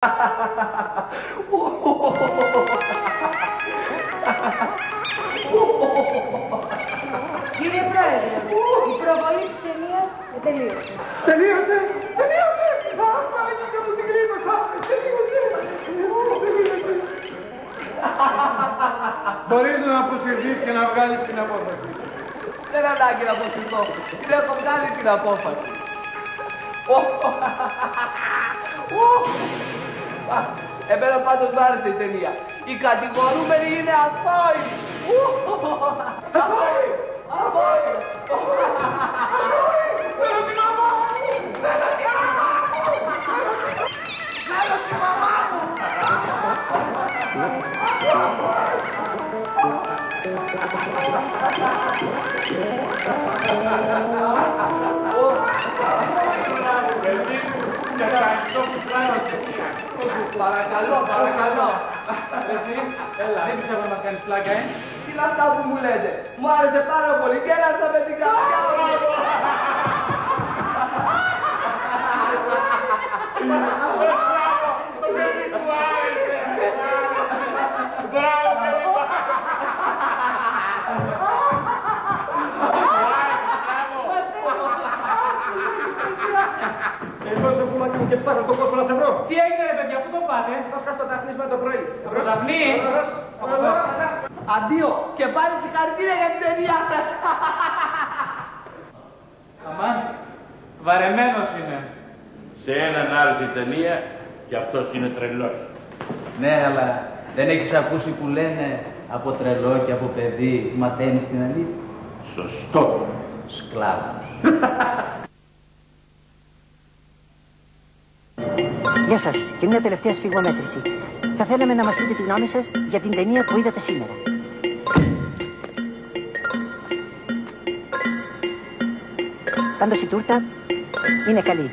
Κύριε Πρόεδρε, η προβολή της ταινίας τελείωσε. Τελείωσε! Τελείωσε! Αχ, Παναγίτια μου, την κλείδωσα! Τελείωσε! Τελείωσε! Μπορείς να αποσυρθείς και να βγάλεις την απόφαση. Δεν ανάγκη να αποσυρθώ. Την έχω βγάλει την απόφαση. Εμένα πάντως μ' άρεσε η ταινία. Οι κατηγορούμενοι είναι αθώοι. Αθώοι! Αθώοι! Θέλω τη μαμά μου! Θέλω τη μαμά μου! Θέλω τη μαμά μου! Παρακαλώ, παρακαλώ. Εσύ, έλα, δεν πιστεύω να μας κάνεις πλάκα, Τι είναι αυτά που μου λέτε. Μου άρεσε πάρα πολύ και έλασα με την καρδιά μου. Εγώ σε πουλάκι μου και ψάχνω τον κόσμο να σε βρω. Τι έγινε ρε παιδιά, πού το πάτε? Θα σκάσω το ταφνίσμα το πρωί. Πρωταυνή! Αντίο και πάλι συγχαρητήρια για την ταινία σας. Αμάν, βαρεμένος είναι. Σε έναν άρεσε η ταινία και αυτός είναι τρελός. Ναι, αλλά δεν έχεις ακούσει που λένε από τρελό και από παιδί μαθαίνεις την αλήθεια. Σωστό. Σκλάβος. Γεια σας και μια τελευταία σφιγμομέτρηση. Θα θέλαμε να μας πείτε τη γνώμη σας για την ταινία που είδατε σήμερα. Πάντως η τούρτα είναι καλή.